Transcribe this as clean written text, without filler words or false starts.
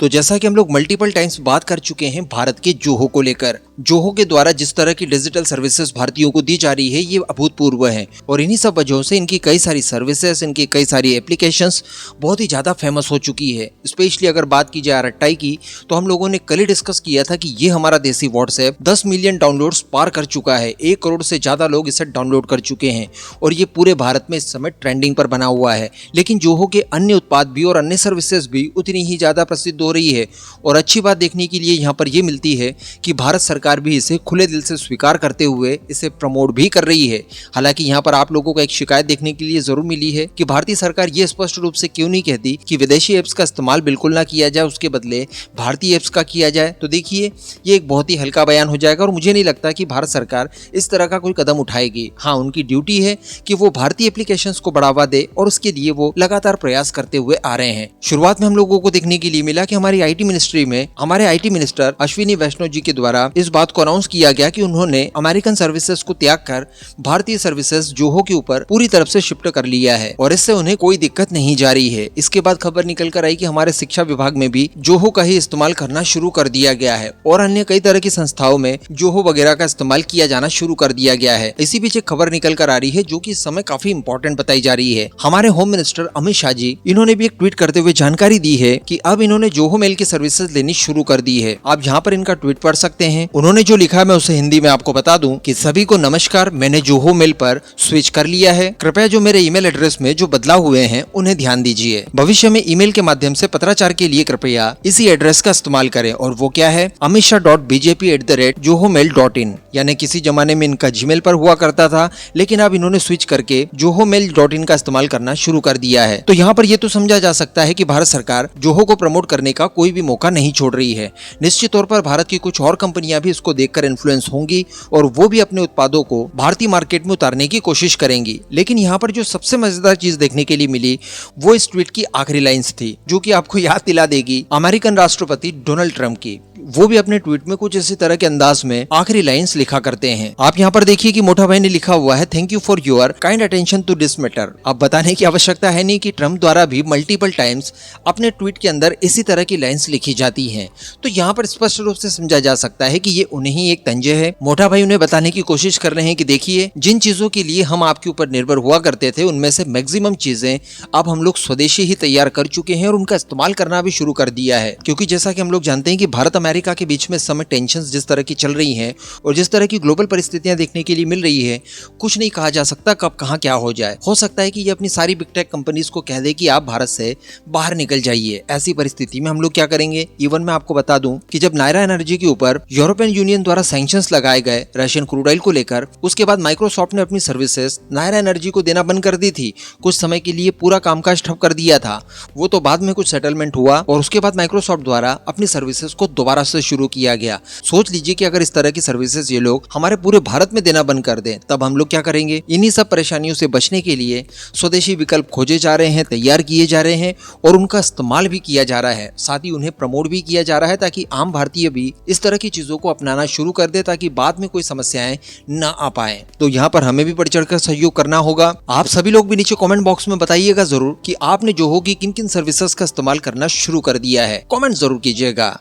तो जैसा कि हम लोग मल्टीपल टाइम्स बात कर चुके हैं भारत के जोहो को लेकर, जोहो के द्वारा जिस तरह की डिजिटल सर्विसेज भारतीयों को दी जा रही है ये अभूतपूर्व है और इन्हीं सब वजहों से इनकी कई सारी सर्विसेज, इनकी कई सारी एप्लीकेशंस बहुत ही ज़्यादा फेमस हो चुकी है। स्पेशली अगर बात की जाए RTI की, तो हम लोगों ने कल ही डिस्कस किया था कि ये हमारा देसी व्हाट्सएप 10 मिलियन डाउनलोड्स पार कर चुका है। 1 करोड़ से ज़्यादा लोग इसे डाउनलोड कर चुके हैं और ये पूरे भारत में इस समय ट्रेंडिंग पर बना हुआ है। लेकिन जोहो के अन्य उत्पाद भी और अन्य सर्विसेज भी उतनी ही ज़्यादा प्रसिद्ध हो रही है और अच्छी बात देखने के लिए यहाँ पर यह मिलती है कि भारत सरकार भी इसे खुले दिल से स्वीकार करते हुए इसे प्रमोट भी कर रही है। हालांकि यहाँ पर आप लोगों को एक शिकायत देखने के लिए जरूर मिली है कि भारतीय सरकार ये स्पष्ट रूप से क्यों नहीं कहती कि विदेशी एप्स का इस्तेमाल बिल्कुल ना किया जाए, उसके बदले भारतीय एप्स का किया जाए। तो देखिए, ये एक बहुत ही हल्का बयान हो जाएगा और मुझे नहीं लगता कि भारत सरकार इस तरह का कोई कदम उठाएगी। हाँ, उनकी ड्यूटी है कि वो भारतीय एप्लीकेशंस को बढ़ावा दे और उसके लिए वो लगातार प्रयास करते हुए आ रहे हैं। शुरुआत में हम लोगों को देखने के लिए मिला कि हमारी IT मिनिस्ट्री में हमारे IT मिनिस्टर अश्विनी वैष्णव जी के द्वारा इस बात को अनाउंस किया गया कि उन्होंने अमेरिकन सर्विसेज को त्याग कर भारतीय सर्विसेज जोहो के ऊपर पूरी तरफ से शिफ्ट कर लिया है और इससे उन्हें कोई दिक्कत नहीं जा रही है। इसके बाद खबर निकल कर आई कि हमारे शिक्षा विभाग में भी जोहो का ही इस्तेमाल करना शुरू कर दिया गया है और अन्य कई तरह की संस्थाओं में जोहो वगैरह का इस्तेमाल किया जाना शुरू कर दिया गया है। इसी बीच एक खबर निकल कर आ रही है जो कि इस समय काफी इंपॉर्टेंट बताई जा रही है। हमारे होम मिनिस्टर अमित शाह जी, इन्होंने भी एक ट्वीट करते हुए जानकारी दी है कि अब इन्होंने जोहो मेल की सर्विसेज लेनी शुरू कर दी है। आप यहाँ पर इनका ट्वीट पढ़ सकते हैं। उन्होंने जो लिखा है मैं उसे हिंदी में आपको बता दूं कि सभी को नमस्कार, मैंने जोहो मेल पर स्विच कर लिया है। कृपया जो मेरे ईमेल एड्रेस में जो बदलाव हुए हैं उन्हें ध्यान दीजिए। भविष्य में ईमेल के माध्यम से पत्राचार के लिए कृपया इसी एड्रेस का इस्तेमाल करें और वो क्या है, amitshah.bjp@johomail.in। यानी किसी जमाने में इनका जीमेल पर हुआ करता था, लेकिन अब इन्होंने स्विच करके johomail.in का इस्तेमाल करना शुरू कर दिया है। तो यहाँ पर यह तो समझा जा सकता है कि भारत सरकार जोहो को प्रमोट करने का कोई भी मौका नहीं छोड़ रही है। निश्चित तौर पर भारत की कुछ और कंपनियां भी इसको देखकर इन्फ्लुएंस होंगी और वो भी अपने उत्पादों को भारतीय मार्केट में उतारने की कोशिश करेंगी। लेकिन यहाँ पर जो सबसे मजेदार चीज देखने के लिए मिली वो इस ट्वीट की आखिरी लाइंस थी, जो कि आपको याद दिला देगी अमेरिकन राष्ट्रपति डोनाल्ड ट्रंप की। वो भी अपने ट्वीट में कुछ इसी तरह के अंदाज में आखिरी लाइंस लिखा करते हैं। आप यहाँ पर देखिए कि मोटा भाई ने लिखा हुआ है, thank you for your kind attention to this matter. अब बताने की आवश्यकता है नहीं कि ट्रंप द्वारा भी मल्टीपल टाइम्स अपने ट्वीट के अंदर इसी तरह की लाइंस लिखी जाती हैं। तो यहाँ पर स्पष्ट रूप से समझा जा सकता है कि ये उन्हें ही एक तंजे है। मोटा भाई उन्हें बताने की कोशिश कर रहे हैं कि देखिए, जिन चीजों के लिए हम आपके ऊपर निर्भर हुआ करते थे उनमें से मैक्सिमम चीजें अब हम लोग स्वदेशी ही तैयार कर चुके हैं और उनका इस्तेमाल करना भी शुरू कर दिया है। क्योंकि जैसा कि हम लोग जानते हैं कि भारत अमेरिका के बीच में समय टेंशंस जिस तरह की चल रही हैं और जिस तरह की ग्लोबल परिस्थितियां देखने के लिए मिल रही है, कुछ नहीं कहा जा सकता कब कहां क्या हो जाए। हो सकता है कि ये अपनी सारी बिग टेक कंपनीज को कह दे कि आप भारत से बाहर निकल जाइए। ऐसी परिस्थिति में हम लोग क्या करेंगे। इवन मैं आपको बता दूं कि जब नायरा एनर्जी के ऊपर यूरोपियन यूनियन द्वारा सैंक्शंस लगाए गए रशियन क्रूड ऑयल को लेकर, उसके बाद माइक्रोसॉफ्ट ने अपनी सर्विसेज नायरा एनर्जी को देना बंद कर दी थी। कुछ समय के लिए पूरा कामकाज ठप कर दिया था। वो तो बाद में कुछ सेटलमेंट हुआ और उसके बाद माइक्रोसॉफ्ट द्वारा अपनी सर्विसेज को दोबारा से शुरू किया गया। सोच लीजिए कि अगर इस तरह की सर्विसेज ये लोग हमारे पूरे भारत में देना बंद कर दें, तब हम लोग क्या करेंगे। इन्हीं सब परेशानियों से बचने के लिए स्वदेशी विकल्प खोजे जा रहे हैं, तैयार किए जा रहे हैं और उनका इस्तेमाल भी किया जा रहा है। साथ ही उन्हें प्रमोट भी किया जा रहा है ताकि आम भारतीय भी इस तरह की चीजों को अपनाना शुरू कर दे, ताकि बाद में कोई समस्याएं न आ पाए। तो यहाँ पर हमें भी बढ़ चढ़कर सहयोग करना होगा। आप सभी लोग भी नीचे कमेंट बॉक्स में बताइएगा जरूर कि आपने जोहो की किन किन सर्विसेज का इस्तेमाल करना शुरू कर दिया है। कमेंट जरूर कीजिएगा।